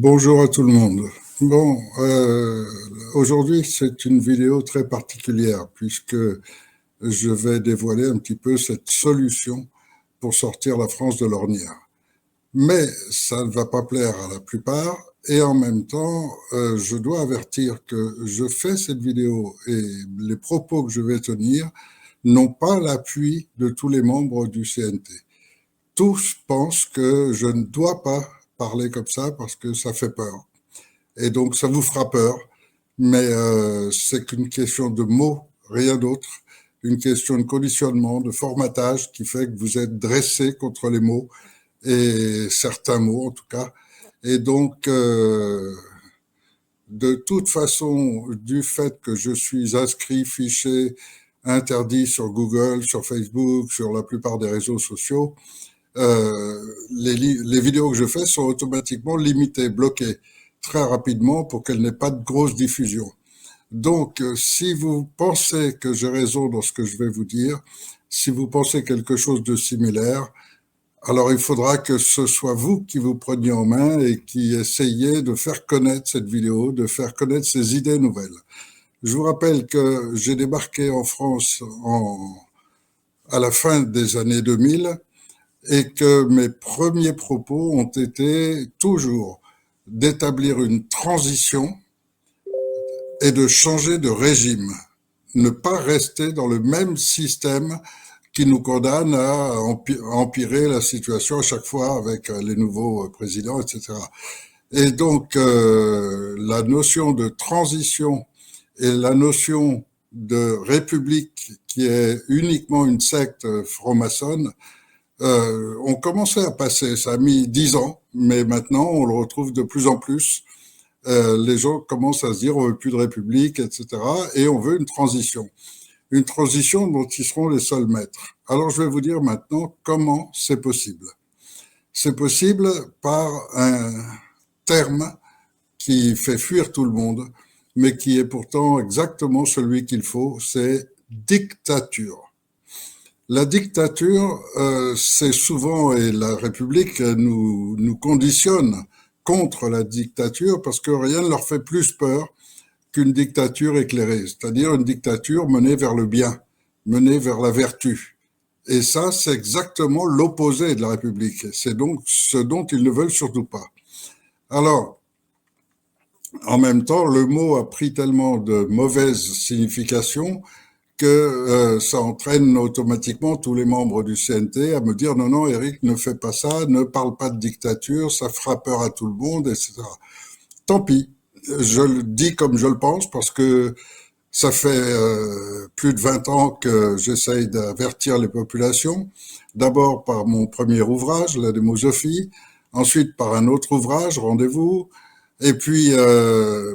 Bonjour à tout le monde. Bon, aujourd'hui c'est une vidéo très particulière puisque je vais dévoiler un petit peu cette solution pour sortir la France de l'ornière. Mais ça ne va pas plaire à la plupart et en même temps, je dois avertir que je fais cette vidéo et les propos que je vais tenir n'ont pas l'appui de tous les membres du CNT. Tous pensent que je ne dois pas parler comme ça parce que ça fait peur. Et donc, ça vous fera peur, mais c'est qu'une question de mots, rien d'autre. Une question de conditionnement, de formatage qui fait que vous êtes dressé contre les mots, et certains mots en tout cas. Et donc, de toute façon, du fait que je suis inscrit, fiché, interdit sur Google, sur Facebook, sur la plupart des réseaux sociaux, les vidéos que je fais sont automatiquement limitées, bloquées très rapidement pour qu'elles n'aient pas de grosse diffusion. Donc, si vous pensez que j'ai raison dans ce que je vais vous dire, si vous pensez quelque chose de similaire, alors il faudra que ce soit vous qui vous preniez en main et qui essayiez de faire connaître cette vidéo, de faire connaître ces idées nouvelles. Je vous rappelle que j'ai débarqué en France à la fin des années 2000 et que mes premiers propos ont été toujours d'établir une transition et de changer de régime, ne pas rester dans le même système qui nous condamne à empirer la situation à chaque fois avec les nouveaux présidents, etc. Et donc, la notion de transition et la notion de république, qui est uniquement une secte franc-maçonne, ont commencé à passer. Ça a mis 10 ans, mais maintenant, on le retrouve de plus en plus. Les gens commencent à se dire on veut plus de république, etc. Et on veut une transition dont ils seront les seuls maîtres. Alors je vais vous dire maintenant comment c'est possible. C'est possible par un terme qui fait fuir tout le monde, mais qui est pourtant exactement celui qu'il faut, c'est dictature. La dictature, c'est souvent, et la République nous conditionne contre la dictature parce que rien ne leur fait plus peur qu'une dictature éclairée, c'est-à-dire une dictature menée vers le bien, menée vers la vertu. Et ça, c'est exactement l'opposé de la République. C'est donc ce dont ils ne veulent surtout pas. Alors, en même temps, le mot a pris tellement de mauvaise signification que ça entraîne automatiquement tous les membres du CNT à me dire non, non, Eric, ne fais pas ça, ne parle pas de dictature, ça fera peur à tout le monde, etc. Tant pis, je le dis comme je le pense parce que ça fait plus de 20 ans que j'essaye d'avertir les populations, d'abord par mon premier ouvrage, la démosophie, ensuite par un autre ouvrage, Rendez-vous, et puis,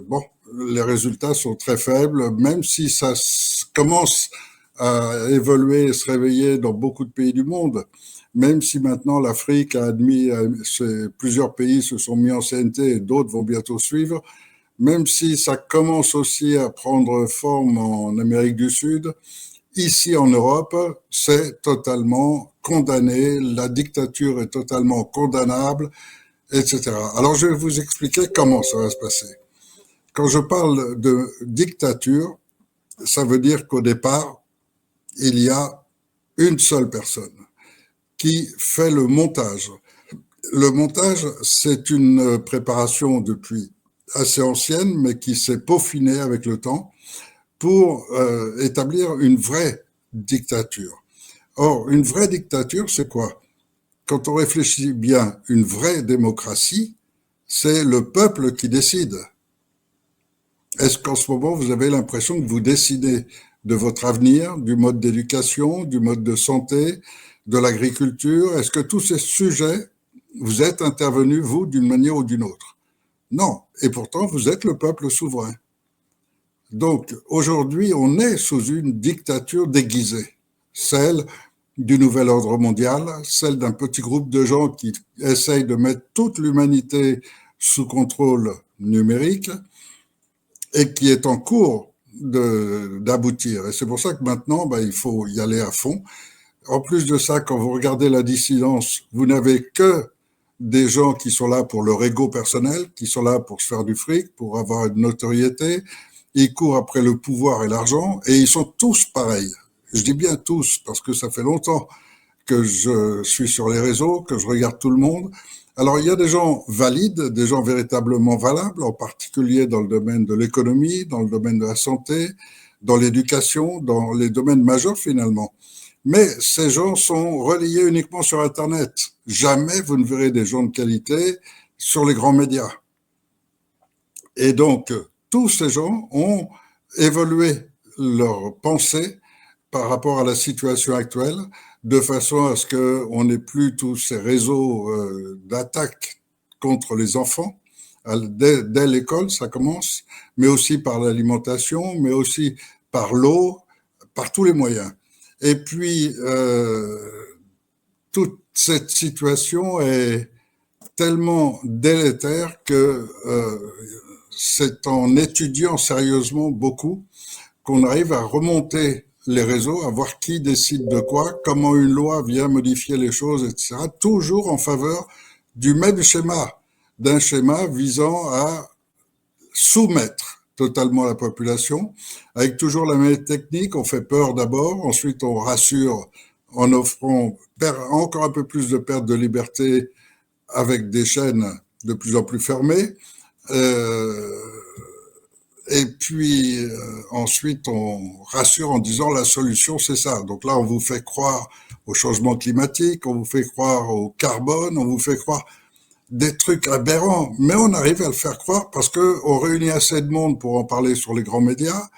bon, les résultats sont très faibles, même si ça commence à évoluer et se réveiller dans beaucoup de pays du monde, même si maintenant l'Afrique a admis, plusieurs pays se sont mis en CNT et d'autres vont bientôt suivre, même si ça commence aussi à prendre forme en Amérique du Sud, ici en Europe, c'est totalement condamné, la dictature est totalement condamnable, etc. Alors je vais vous expliquer comment ça va se passer. Quand je parle de dictature, ça veut dire qu'au départ, il y a une seule personne qui fait le montage. Le montage, c'est une préparation depuis assez ancienne, mais qui s'est peaufinée avec le temps pour établir une vraie dictature. Or, une vraie dictature, c'est quoi? Quand on réfléchit bien, une vraie démocratie, c'est le peuple qui décide. Est-ce qu'en ce moment, vous avez l'impression que vous décidez de votre avenir, du mode d'éducation, du mode de santé, de l'agriculture? Est-ce que tous ces sujets, vous êtes intervenus, vous, d'une manière ou d'une autre? Non. Et pourtant, vous êtes le peuple souverain. Donc, aujourd'hui, on est sous une dictature déguisée, celle du nouvel ordre mondial, celle d'un petit groupe de gens qui essayent de mettre toute l'humanité sous contrôle numérique et qui est en cours d'aboutir. Et c'est pour ça que maintenant, il faut y aller à fond. En plus de ça, quand vous regardez la dissidence, vous n'avez que des gens qui sont là pour leur ego personnel, qui sont là pour se faire du fric, pour avoir une notoriété. Ils courent après le pouvoir et l'argent, et ils sont tous pareils. Je dis bien tous, parce que ça fait longtemps que je suis sur les réseaux, que je regarde tout le monde. Alors, il y a des gens valides, des gens véritablement valables, en particulier dans le domaine de l'économie, dans le domaine de la santé, dans l'éducation, dans les domaines majeurs finalement. Mais ces gens sont relayés uniquement sur Internet. Jamais vous ne verrez des gens de qualité sur les grands médias. Et donc, tous ces gens ont évolué leur pensée par rapport à la situation actuelle, de façon à ce qu'on n'ait plus tous ces réseaux d'attaques contre les enfants. Dès l'école, ça commence, mais aussi par l'alimentation, mais aussi par l'eau, par tous les moyens. Et puis, toute cette situation est tellement délétère que c'est en étudiant sérieusement beaucoup qu'on arrive à remonter les réseaux, à voir qui décide de quoi, comment une loi vient modifier les choses, etc. Toujours en faveur du même schéma, d'un schéma visant à soumettre totalement la population, avec toujours la même technique. On fait peur d'abord, ensuite on rassure en offrant encore un peu plus de perte de liberté avec des chaînes de plus en plus fermées. Et puis ensuite, on rassure en disant la solution, c'est ça. Donc là, on vous fait croire au changement climatique, on vous fait croire au carbone, on vous fait croire des trucs aberrants. Mais on arrive à le faire croire parce qu'on réunit assez de monde pour en parler sur les grands médias.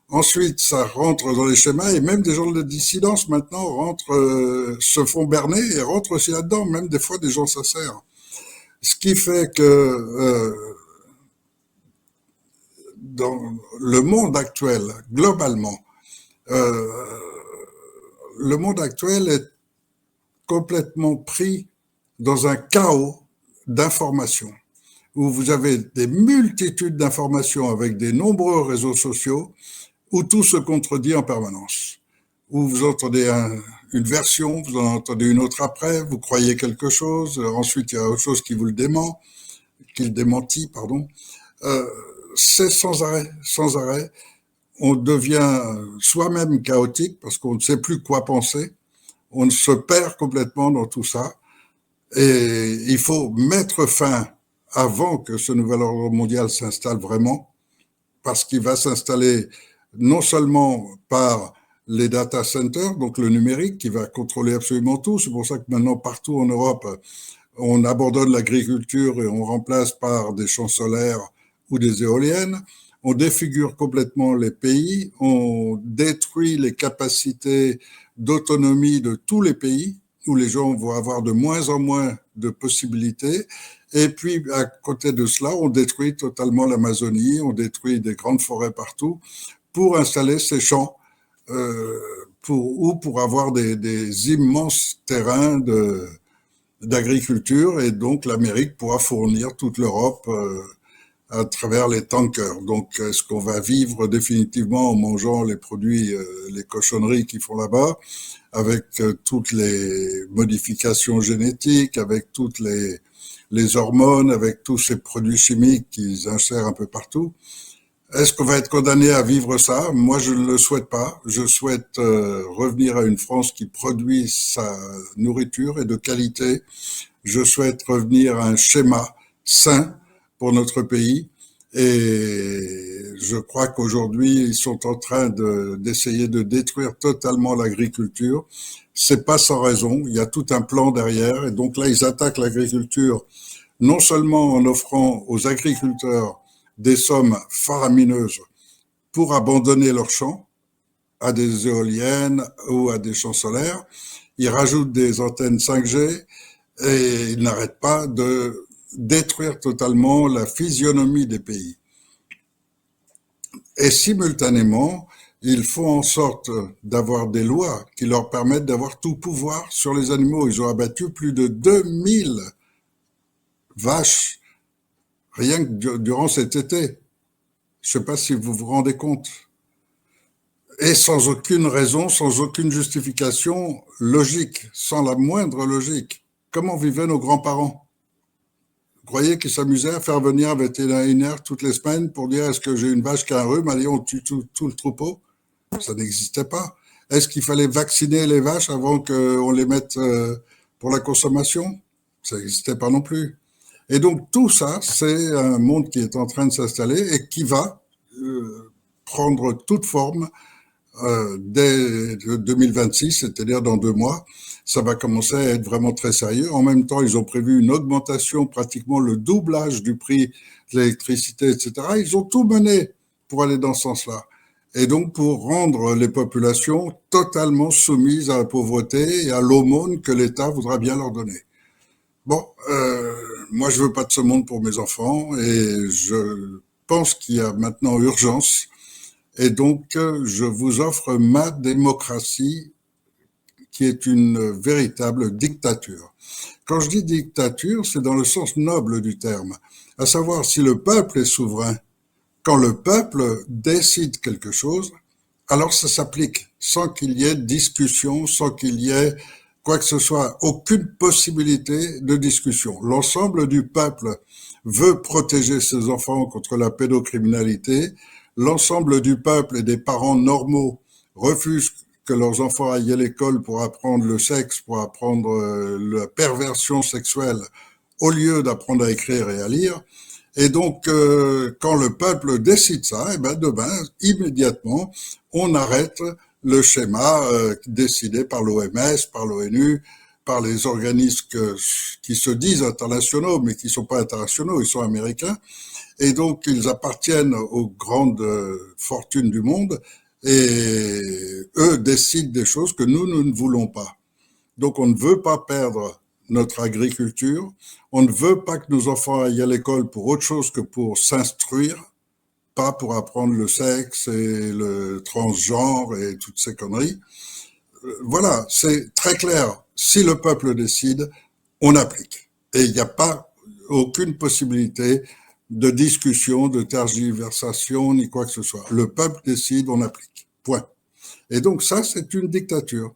Ensuite, ça rentre dans les schémas et même des gens de dissidence maintenant se font berner et rentrent aussi là-dedans. Même des fois, des gens sincères. Ce qui fait que dans le monde actuel, globalement, euh, le monde actuel est complètement pris dans un chaos d'informations, où vous avez des multitudes d'informations avec des nombreux réseaux sociaux, où tout se contredit en permanence, où vous entendez une version, vous en entendez une autre après, vous croyez quelque chose, ensuite il y a autre chose qui vous le dément, qui le démentit, pardon. Euh, c'est sans arrêt, sans arrêt. On devient soi-même chaotique parce qu'on ne sait plus quoi penser. On se perd complètement dans tout ça. Et il faut mettre fin avant que ce nouvel ordre mondial s'installe vraiment, parce qu'il va s'installer non seulement par les data centers, donc le numérique qui va contrôler absolument tout. C'est pour ça que maintenant, partout en Europe, on abandonne l'agriculture et on remplace par des champs solaires ou des éoliennes. On défigure complètement les pays, on détruit les capacités d'autonomie de tous les pays, où les gens vont avoir de moins en moins de possibilités. Et puis, à côté de cela, on détruit totalement l'Amazonie, on détruit des grandes forêts partout pour installer ces champs ou pour avoir des immenses terrains d'agriculture. Et donc, l'Amérique pourra fournir toute l'Europe à travers les tankers. Donc, est-ce qu'on va vivre définitivement en mangeant les produits, les cochonneries qu'ils font là-bas, avec toutes les modifications génétiques, avec toutes les hormones, avec tous ces produits chimiques qu'ils insèrent un peu partout? Est-ce qu'on va être condamné à vivre ça? Moi, je ne le souhaite pas. Je souhaite revenir à une France qui produit sa nourriture et de qualité. Je souhaite revenir à un schéma sain pour notre pays. Et je crois qu'aujourd'hui, ils sont en train d'essayer de détruire totalement l'agriculture. C'est pas sans raison. Il y a tout un plan derrière. Et donc là, ils attaquent l'agriculture non seulement en offrant aux agriculteurs des sommes faramineuses pour abandonner leurs champs à des éoliennes ou à des champs solaires, ils rajoutent des antennes 5G et ils n'arrêtent pas de détruire totalement la physionomie des pays. Et simultanément, ils font en sorte d'avoir des lois qui leur permettent d'avoir tout pouvoir sur les animaux. Ils ont abattu plus de 2000 vaches rien que durant cet été. Je ne sais pas si vous vous rendez compte. Et sans aucune raison, sans aucune justification logique, sans la moindre logique. Comment vivaient nos grands-parents? croyez qu'ils s'amusaient à faire venir un vétérinaire toutes les semaines pour dire est-ce que j'ai une vache qui a un rhume, allez, on tue tout le troupeau? Ça n'existait pas. Est-ce qu'il fallait vacciner les vaches avant qu'on les mette pour la consommation? Ça n'existait pas non plus. Et donc tout ça, c'est un monde qui est en train de s'installer et qui va prendre toute forme dès 2026, c'est-à-dire dans 2 mois. Ça va commencer à être vraiment très sérieux. En même temps, ils ont prévu une augmentation, pratiquement le doublage du prix de l'électricité, etc. Ils ont tout mené pour aller dans ce sens-là. Et donc pour rendre les populations totalement soumises à la pauvreté et à l'aumône que l'État voudra bien leur donner. Bon, moi je veux pas de ce monde pour mes enfants et je pense qu'il y a maintenant urgence et donc je vous offre ma démocratie qui est une véritable dictature. Quand je dis dictature, c'est dans le sens noble du terme, à savoir si le peuple est souverain. Quand le peuple décide quelque chose, alors ça s'applique sans qu'il y ait discussion, sans qu'il y ait quoi que ce soit, aucune possibilité de discussion. L'ensemble du peuple veut protéger ses enfants contre la pédocriminalité. L'ensemble du peuple et des parents normaux refusent que leurs enfants aillent à l'école pour apprendre le sexe, pour apprendre la perversion sexuelle, au lieu d'apprendre à écrire et à lire. Et donc, quand le peuple décide ça, eh ben demain, immédiatement, on arrête le schéma décidé par l'OMS, par l'ONU, par les organismes qui se disent internationaux, mais qui sont pas internationaux, ils sont américains. Et donc, ils appartiennent aux grandes fortunes du monde et eux décident des choses que nous ne voulons pas. Donc, on ne veut pas perdre notre agriculture. On ne veut pas que nos enfants aillent à l'école pour autre chose que pour s'instruire, pas pour apprendre le sexe et le transgenre et toutes ces conneries. Voilà, c'est très clair. Si le peuple décide, on applique. Et il n'y a pas aucune possibilité de discussion, de tergiversation, ni quoi que ce soit. Le peuple décide, on applique. Point. Et donc ça, c'est une dictature.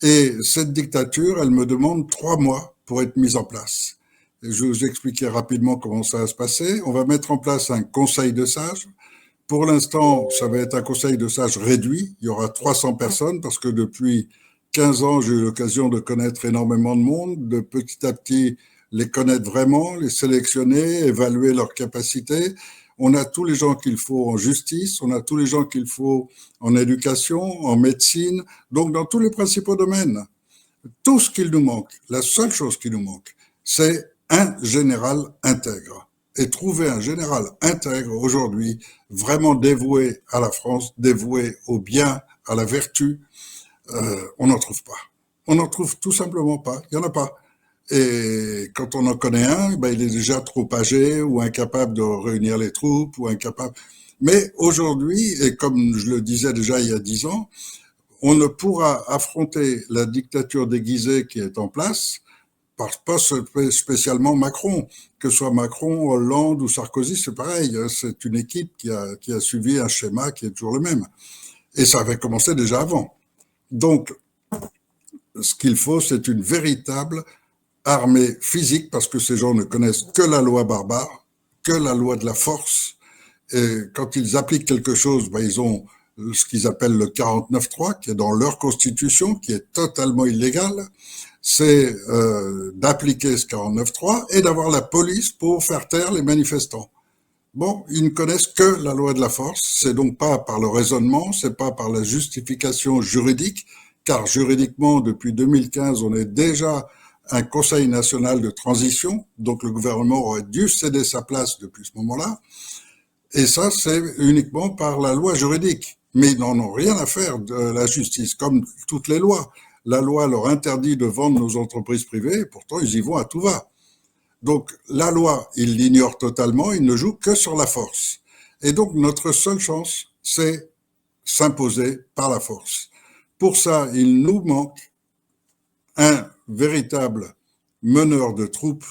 Et cette dictature, elle me demande 3 mois pour être mise en place. Et je vais vous expliquer rapidement comment ça va se passer. On va mettre en place un conseil de sages. Pour l'instant, ça va être un conseil de sages réduit. Il y aura 300 personnes parce que depuis 15 ans, j'ai eu l'occasion de connaître énormément de monde, de petit à petit les connaître vraiment, les sélectionner, évaluer leurs capacités. On a tous les gens qu'il faut en justice, on a tous les gens qu'il faut en éducation, en médecine, donc dans tous les principaux domaines. Tout ce qu'il nous manque, la seule chose qui nous manque, c'est un général intègre. Et trouver un général intègre aujourd'hui, vraiment dévoué à la France, dévoué au bien, à la vertu, on n'en trouve pas. On n'en trouve tout simplement pas. Il n'y en a pas. Et quand on en connaît un, ben, il est déjà trop âgé ou incapable de réunir les troupes ou incapable. Mais aujourd'hui, et comme je le disais déjà il y a 10 ans, on ne pourra affronter la dictature déguisée qui est en place pas spécialement Macron. Que ce soit Macron, Hollande ou Sarkozy, c'est pareil. C'est une équipe qui a suivi un schéma qui est toujours le même. Et ça avait commencé déjà avant. Donc, ce qu'il faut, c'est une véritable armée physique, parce que ces gens ne connaissent que la loi barbare, que la loi de la force. Et quand ils appliquent quelque chose, ben, ils ont ce qu'ils appellent le 49.3, qui est dans leur constitution, qui est totalement illégal. C'est d'appliquer ce 49.3 et d'avoir la police pour faire taire les manifestants. Bon, ils ne connaissent que la loi de la force. C'est donc pas par le raisonnement, c'est pas par la justification juridique, car juridiquement, depuis 2015, on est déjà un Conseil national de transition, donc le gouvernement aurait dû céder sa place depuis ce moment-là. Et ça, c'est uniquement par la loi juridique. Mais ils n'en ont rien à faire de la justice, comme toutes les lois. La loi leur interdit de vendre nos entreprises privées, et pourtant ils y vont à tout va. Donc la loi, ils l'ignorent totalement, ils ne jouent que sur la force. Et donc notre seule chance, c'est s'imposer par la force. Pour ça, il nous manque un véritable meneur de troupes,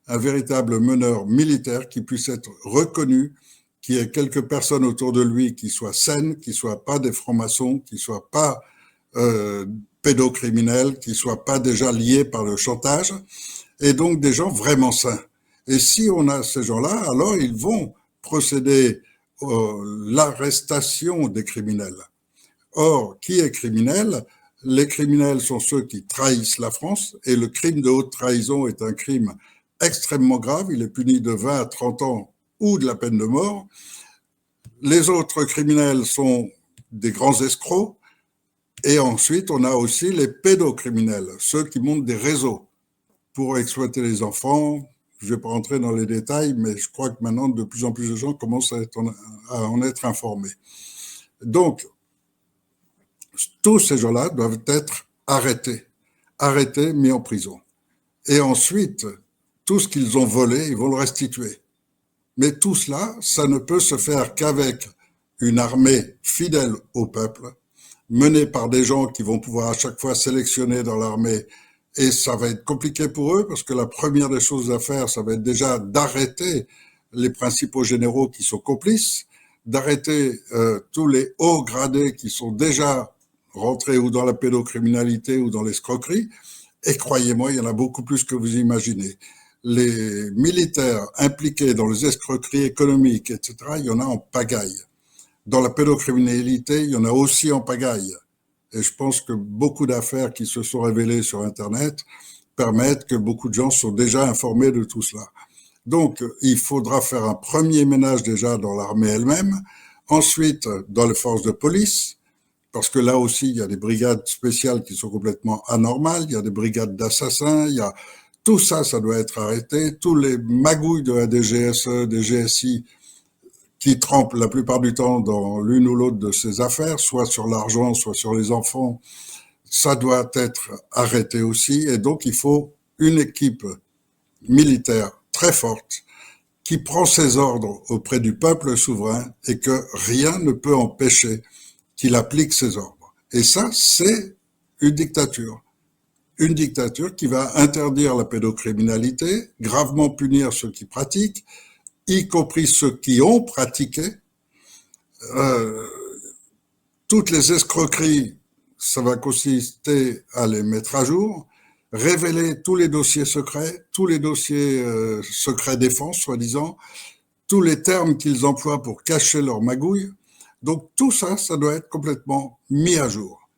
un véritable meneur militaire qui puisse être reconnu, qui ait quelques personnes autour de lui qui soient saines, qui ne soient pas des francs-maçons, qui ne soient pas pédocriminels, qui ne soient pas déjà liés par le chantage, et donc des gens vraiment sains. Et si on a ces gens-là, alors ils vont procéder à l'arrestation des criminels. Or, qui est criminel? Les criminels sont ceux qui trahissent la France, et le crime de haute trahison est un crime extrêmement grave. Il est puni de 20 à 30 ans ou de la peine de mort. Les autres criminels sont des grands escrocs. Et ensuite, on a aussi les pédocriminels, ceux qui montent des réseaux pour exploiter les enfants. Je ne vais pas rentrer dans les détails, mais je crois que maintenant, de plus en plus de gens commencent à en être informés. Donc, tous ces gens-là doivent être arrêtés, mis en prison. Et ensuite, tout ce qu'ils ont volé, ils vont le restituer. Mais tout cela, ça ne peut se faire qu'avec une armée fidèle au peuple, menée par des gens qui vont pouvoir à chaque fois sélectionner dans l'armée. Et ça va être compliqué pour eux, parce que la première des choses à faire, ça va être déjà d'arrêter les principaux généraux qui sont complices, d'arrêter tous les hauts gradés qui sont déjà rentrés ou dans la pédocriminalité ou dans l'escroquerie. Et croyez-moi, il y en a beaucoup plus que vous imaginez. Les militaires impliqués dans les escroqueries économiques, etc., il y en a en pagaille. Dans la pédocriminalité, il y en a aussi en pagaille. Et je pense que beaucoup d'affaires qui se sont révélées sur Internet permettent que beaucoup de gens sont déjà informés de tout cela. Donc, il faudra faire un premier ménage déjà dans l'armée elle-même, ensuite dans les forces de police, parce que là aussi, il y a des brigades spéciales qui sont complètement anormales, il y a des brigades d'assassins, il y a tout ça, ça doit être arrêté. Tous les magouilles de la DGSE, des GSI, qui trempent la plupart du temps dans l'une ou l'autre de ces affaires, soit sur l'argent, soit sur les enfants, ça doit être arrêté aussi. Et donc, il faut une équipe militaire très forte qui prend ses ordres auprès du peuple souverain et que rien ne peut empêcher qu'il applique ses ordres. Et ça, c'est une dictature. Une dictature qui va interdire la pédocriminalité, gravement punir ceux qui pratiquent, y compris ceux qui ont pratiqué. Euh, toutes les escroqueries, ça va consister à les mettre à jour, révéler tous les dossiers secrets, tous les dossiers secrets défense, soi-disant, tous les termes qu'ils emploient pour cacher leur magouille. Donc tout ça, ça doit être complètement mis à jour.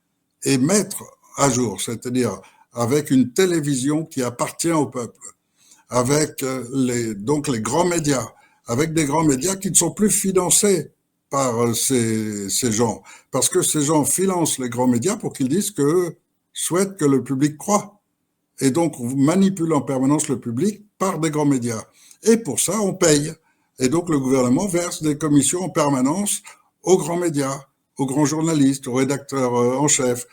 Et mettre à jour, c'est-à-dire avec une télévision qui appartient au peuple, avec donc les grands médias, avec des grands médias qui ne sont plus financés par ces gens. Parce que ces gens financent les grands médias pour qu'ils disent qu'eux souhaitent que le public croit. Et donc, on manipule en permanence le public par des grands médias. Et pour ça, on paye. Et donc, le gouvernement verse des commissions en permanence aux grands médias, aux grands journalistes, aux rédacteurs en chef,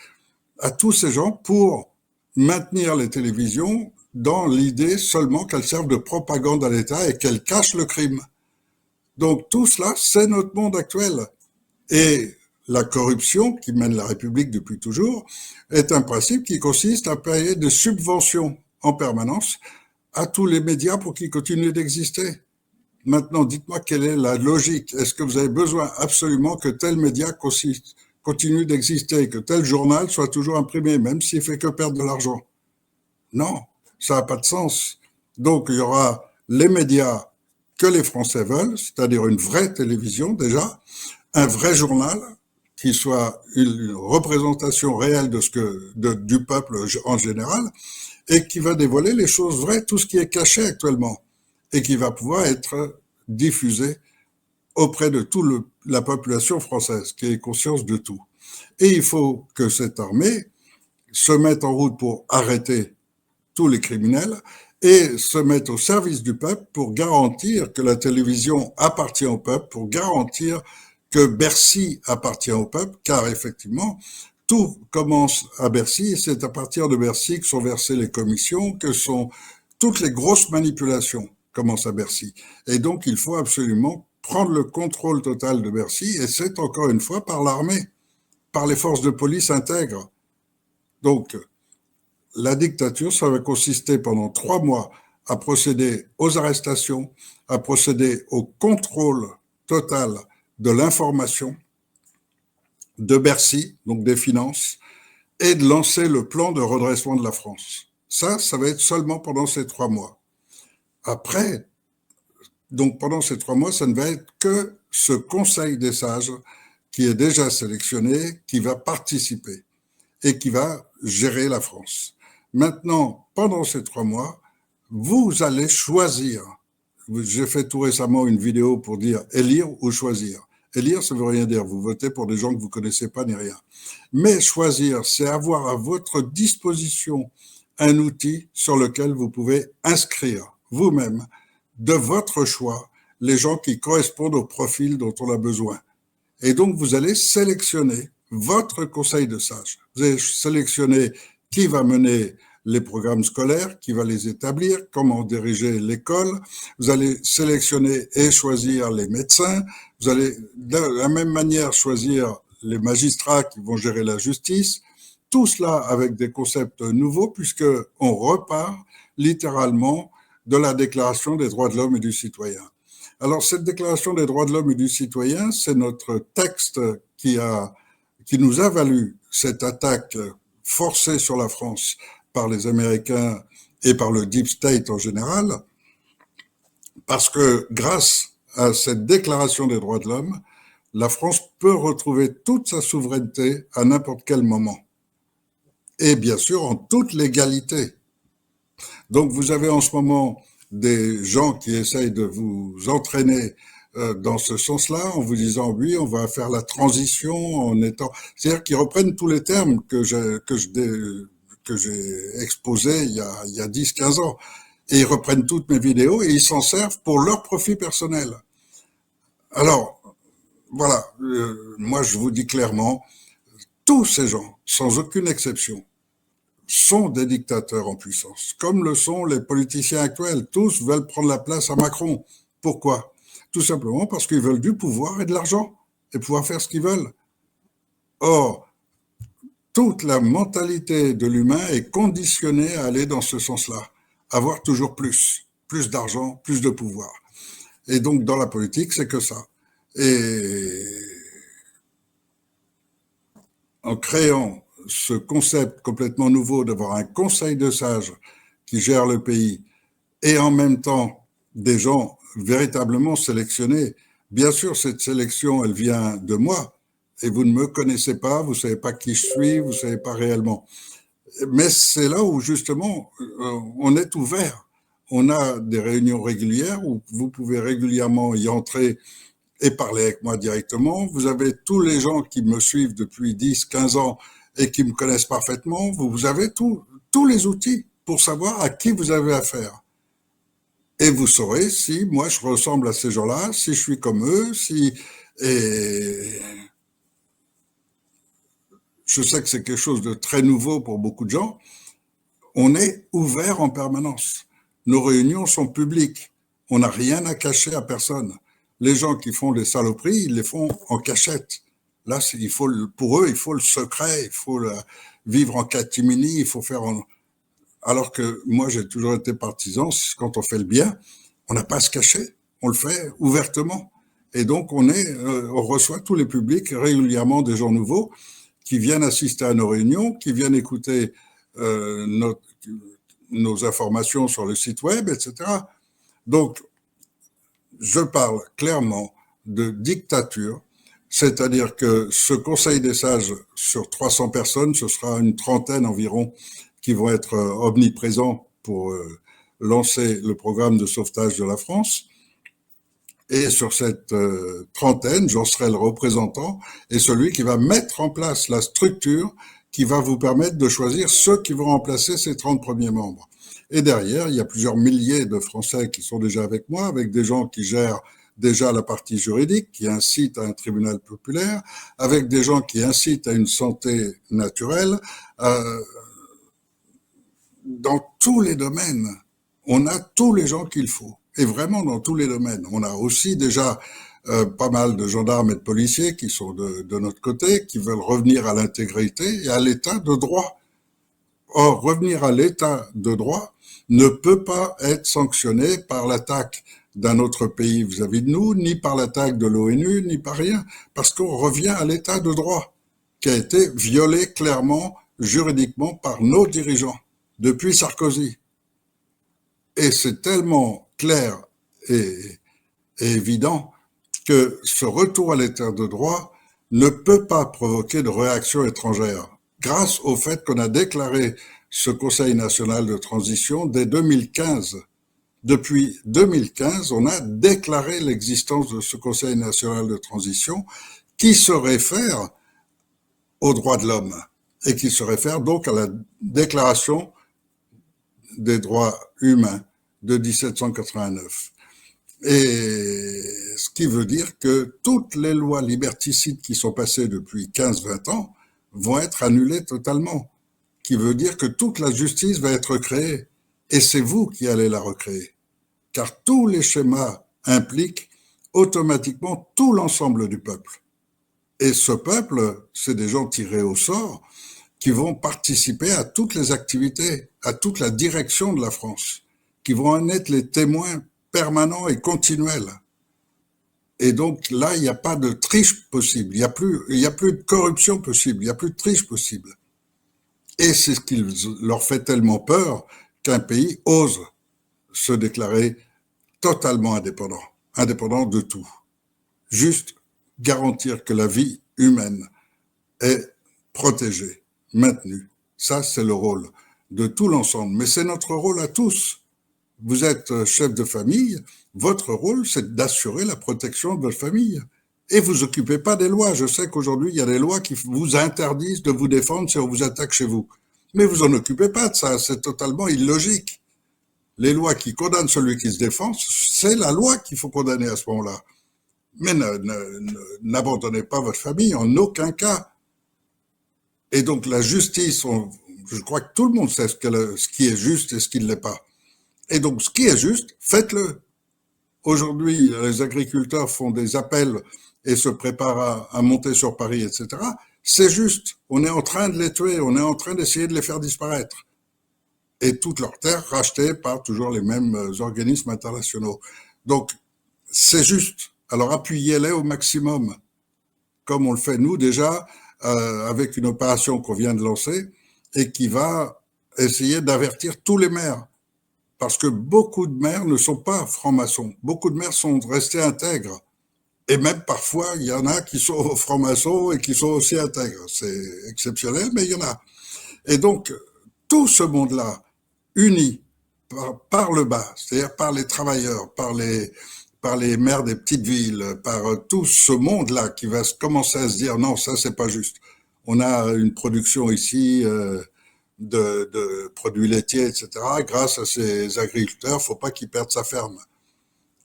à tous ces gens pour maintenir les télévisions dans l'idée seulement qu'elles servent de propagande à l'État et qu'elles cachent le crime. Donc tout cela, c'est notre monde actuel. Et la corruption qui mène la République depuis toujours est un principe qui consiste à payer des subventions en permanence à tous les médias pour qu'ils continuent d'exister. Maintenant, dites-moi quelle est la logique. Est-ce que vous avez besoin absolument que tel média continue d'exister, que tel journal soit toujours imprimé, même s'il fait que perdre de l'argent? Non, ça n'a pas de sens. Donc, il y aura les médias que les Français veulent, c'est-à-dire une vraie télévision déjà, un vrai journal qui soit une représentation réelle du peuple en général et qui va dévoiler les choses vraies, tout ce qui est caché actuellement et qui va pouvoir être diffusé auprès de toute la population française qui ait conscience de tout. Et il faut que cette armée se mette en route pour arrêter tous les criminels et se mettre au service du peuple pour garantir que la télévision appartient au peuple, pour garantir que Bercy appartient au peuple, car effectivement, tout commence à Bercy et c'est à partir de Bercy que sont versées les commissions, que sont toutes les grosses manipulations commencent à Bercy. Et donc, il faut absolument prendre le contrôle total de Bercy et c'est encore une fois par l'armée, par les forces de police intègres. Donc, la dictature, ça va consister pendant 3 mois à procéder aux arrestations, à procéder au contrôle total de l'information de Bercy, donc des finances, et de lancer le plan de redressement de la France. Ça va être seulement pendant ces 3 mois. Après, donc pendant ces 3 mois, ça ne va être que ce Conseil des sages qui est déjà sélectionné, qui va participer et qui va gérer la France. Maintenant, pendant ces 3 mois, vous allez choisir. J'ai fait tout récemment une vidéo pour dire élire ou choisir. Élire, ça veut rien dire. Vous votez pour des gens que vous connaissez pas ni rien. Mais choisir, c'est avoir à votre disposition un outil sur lequel vous pouvez inscrire vous-même, de votre choix, les gens qui correspondent au profil dont on a besoin. Et donc, vous allez sélectionner votre conseil de sages. Vous allez sélectionner qui va mener les programmes scolaires, qui va les établir, comment diriger l'école. Vous allez sélectionner et choisir les médecins. Vous allez de la même manière choisir les magistrats qui vont gérer la justice. Tout cela avec des concepts nouveaux puisque on repart littéralement de la Déclaration des droits de l'homme et du citoyen. Alors, cette Déclaration des droits de l'homme et du citoyen, c'est notre texte qui nous a valu cette attaque forcée sur la France par les Américains et par le Deep State en général, parce que grâce à cette Déclaration des droits de l'homme, la France peut retrouver toute sa souveraineté à n'importe quel moment. Et bien sûr, en toute légalité. Donc, vous avez en ce moment des gens qui essayent de vous entraîner dans ce sens-là, en vous disant oui, on va faire la transition en étant, c'est-à-dire qu'ils reprennent tous les termes que j'ai exposés il y a 10-15 ans, et ils reprennent toutes mes vidéos et ils s'en servent pour leur profit personnel. Alors, voilà, moi je vous dis clairement, tous ces gens, sans aucune exception, sont des dictateurs en puissance, comme le sont les politiciens actuels. Tous veulent prendre la place à Macron. Pourquoi? Tout simplement parce qu'ils veulent du pouvoir et de l'argent et pouvoir faire ce qu'ils veulent. Or, toute la mentalité de l'humain est conditionnée à aller dans ce sens-là, avoir toujours plus d'argent, plus de pouvoir. Et donc, dans la politique, c'est que ça. Et en créant ce concept complètement nouveau d'avoir un conseil de sages qui gère le pays et en même temps des gens véritablement sélectionnés. Bien sûr, cette sélection, elle vient de moi et vous ne me connaissez pas, vous ne savez pas qui je suis, vous ne savez pas réellement. Mais c'est là où justement on est ouvert. On a des réunions régulières où vous pouvez régulièrement y entrer et parler avec moi directement. Vous avez tous les gens qui me suivent depuis 10-15 ans et qui me connaissent parfaitement. Vous avez tous les outils pour savoir à qui vous avez affaire. Et vous saurez si moi je ressemble à ces gens-là, si je suis comme eux, et je sais que c'est quelque chose de très nouveau pour beaucoup de gens. On est ouvert en permanence. Nos réunions sont publiques. On n'a rien à cacher à personne. Les gens qui font des saloperies, ils les font en cachette. Là, pour eux, il faut le secret, il faut vivre en catimini, il faut faire Alors que moi, j'ai toujours été partisan, quand on fait le bien, on n'a pas à se cacher, on le fait ouvertement. Et donc, on reçoit tous les publics régulièrement, des gens nouveaux qui viennent assister à nos réunions, qui viennent écouter nos informations sur le site web, etc. Donc, je parle clairement de dictature, c'est-à-dire que ce Conseil des sages sur 300 personnes, ce sera une trentaine environ qui vont être omniprésents pour lancer le programme de sauvetage de la France. Et sur cette trentaine, j'en serai le représentant et celui qui va mettre en place la structure qui va vous permettre de choisir ceux qui vont remplacer ces 30 premiers membres. Et derrière, il y a plusieurs milliers de Français qui sont déjà avec moi, avec des gens qui gèrent déjà la partie juridique, qui incitent à un tribunal populaire, avec des gens qui incitent à une santé naturelle. Dans tous les domaines, on a tous les gens qu'il faut. Et vraiment dans tous les domaines. On a aussi déjà pas mal de gendarmes et de policiers qui sont de notre côté, qui veulent revenir à l'intégrité et à l'état de droit. Or, revenir à l'état de droit ne peut pas être sanctionné par l'attaque d'un autre pays vis-à-vis de nous, ni par l'attaque de l'ONU, ni par rien, parce qu'on revient à l'état de droit, qui a été violé clairement, juridiquement, par nos dirigeants, depuis Sarkozy. Et c'est tellement clair et, et évident que ce retour à l'état de droit ne peut pas provoquer de réaction étrangère, grâce au fait qu'on a déclaré ce Conseil national de transition dès 2015. Depuis 2015, on a déclaré l'existence de ce Conseil national de transition qui se réfère aux droits de l'homme et qui se réfère donc à la Déclaration des droits humains de 1789. Et ce qui veut dire que toutes les lois liberticides qui sont passées depuis 15-20 ans vont être annulées totalement. Qui veut dire que toute la justice va être créée. Et c'est vous qui allez la recréer. Car tous les schémas impliquent automatiquement tout l'ensemble du peuple. Et ce peuple, c'est des gens tirés au sort qui vont participer à toutes les activités, à toute la direction de la France, qui vont en être les témoins permanents et continuels. Et donc là, il n'y a pas de triche possible, il y a plus de corruption possible, il n'y a plus de triche possible. Et c'est ce qui leur fait tellement peur qu'un pays ose se déclarer totalement indépendant, indépendant de tout. Juste garantir que la vie humaine est protégée, maintenue. Ça, c'est le rôle de tout l'ensemble. Mais c'est notre rôle à tous. Vous êtes chef de famille, votre rôle, c'est d'assurer la protection de votre famille. Et vous occupez pas des lois. Je sais qu'aujourd'hui, il y a des lois qui vous interdisent de vous défendre si on vous attaque chez vous. Mais vous en occupez pas de ça. C'est totalement illogique. Les lois qui condamnent celui qui se défend, c'est la loi qu'il faut condamner à ce moment-là. Mais n'abandonnez pas votre famille en aucun cas. Et donc la justice, je crois que tout le monde sait ce qui est juste et ce qui ne l'est pas. Et donc ce qui est juste, faites-le. Aujourd'hui, les agriculteurs font des appels et se préparent à monter sur Paris, etc. C'est juste. On est en train de les tuer, on est en train d'essayer de les faire disparaître. Et toutes leurs terres rachetées par toujours les mêmes organismes internationaux. Donc, c'est juste. Alors appuyez-les au maximum, comme on le fait nous déjà, avec une opération qu'on vient de lancer et qui va essayer d'avertir tous les maires. Parce que beaucoup de maires ne sont pas francs-maçons. Beaucoup de maires sont restés intègres. Et même parfois, il y en a qui sont francs-maçons et qui sont aussi intègres. C'est exceptionnel, mais il y en a. Et donc, tout ce monde-là, uni par le bas, c'est-à-dire par les travailleurs, par les maires des petites villes, par tout ce monde-là qui va commencer à se dire non, ça c'est pas juste. On a une production ici de produits laitiers, etc. Grâce à ces agriculteurs, faut pas qu'ils perdent sa ferme.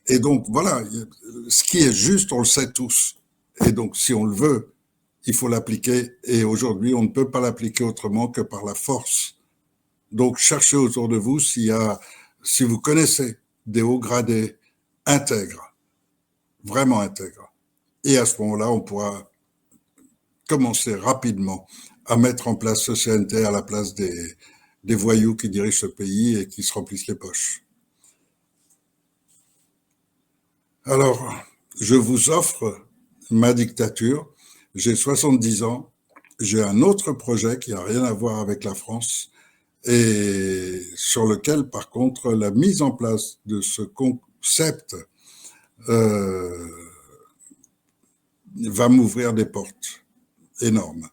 Et donc voilà, ce qui est juste, on le sait tous. Et donc si on le veut, il faut l'appliquer. Et aujourd'hui, on ne peut pas l'appliquer autrement que par la force. Donc cherchez autour de vous si vous connaissez des hauts gradés intègres, vraiment intègres. Et à ce moment-là, on pourra commencer rapidement à mettre en place ce CNT à la place des voyous qui dirigent ce pays et qui se remplissent les poches. Alors, je vous offre ma dictature. J'ai 70 ans. J'ai un autre projet qui n'a rien à voir avec la France et sur lequel, par contre, la mise en place de ce concept va m'ouvrir des portes énormes.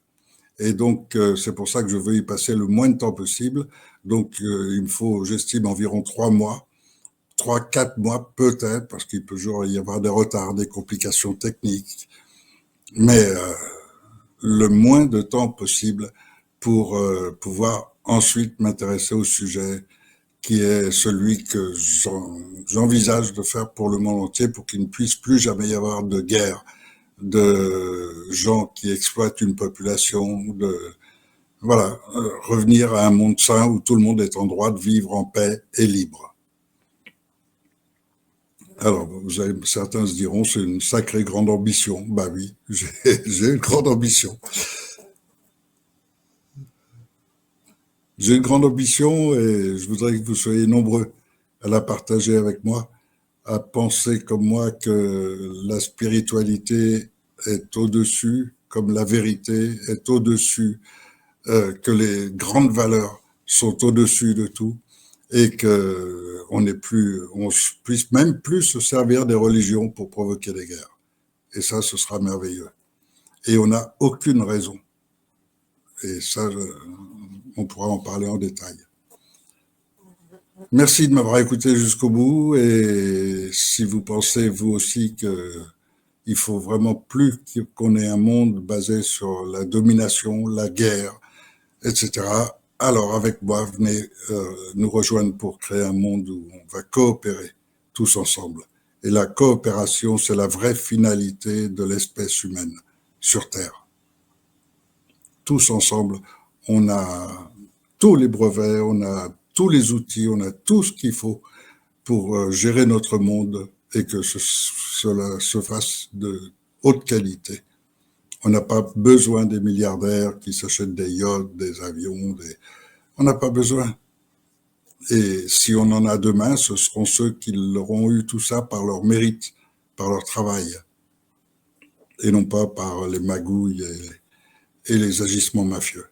Et donc, c'est pour ça que je veux y passer le moins de temps possible. Donc, il me faut, j'estime, environ 3 mois, 4 mois peut-être, parce qu'il peut toujours y avoir des retards, des complications techniques, mais le moins de temps possible pour pouvoir ensuite m'intéresser au sujet qui est celui que j'envisage de faire pour le monde entier pour qu'il ne puisse plus jamais y avoir de guerre, de gens qui exploitent une population, voilà, revenir à un monde sain où tout le monde est en droit de vivre en paix et libre. Alors, certains se diront, c'est une sacrée grande ambition. Bah oui, j'ai une grande ambition. J'ai une grande ambition et je voudrais que vous soyez nombreux à la partager avec moi, à penser comme moi que la spiritualité est au-dessus, comme la vérité est au-dessus, que les grandes valeurs sont au-dessus de tout et que on puisse même plus se servir des religions pour provoquer des guerres. Et ça, ce sera merveilleux. Et on n'a aucune raison. Et ça, on pourra en parler en détail. Merci de m'avoir écouté jusqu'au bout. Et si vous pensez, vous aussi, qu'il faut vraiment plus qu'on ait un monde basé sur la domination, la guerre, etc., alors avec moi, venez nous rejoindre pour créer un monde où on va coopérer tous ensemble. Et la coopération, c'est la vraie finalité de l'espèce humaine sur Terre. Tous ensemble, on a tous les brevets, on a tous les outils, on a tout ce qu'il faut pour gérer notre monde et que cela se fasse de haute qualité. On n'a pas besoin des milliardaires qui s'achètent des yachts, des avions, on n'a pas besoin. Et si on en a demain, ce seront ceux qui l'auront eu tout ça par leur mérite, par leur travail, et non pas par les magouilles et les agissements mafieux.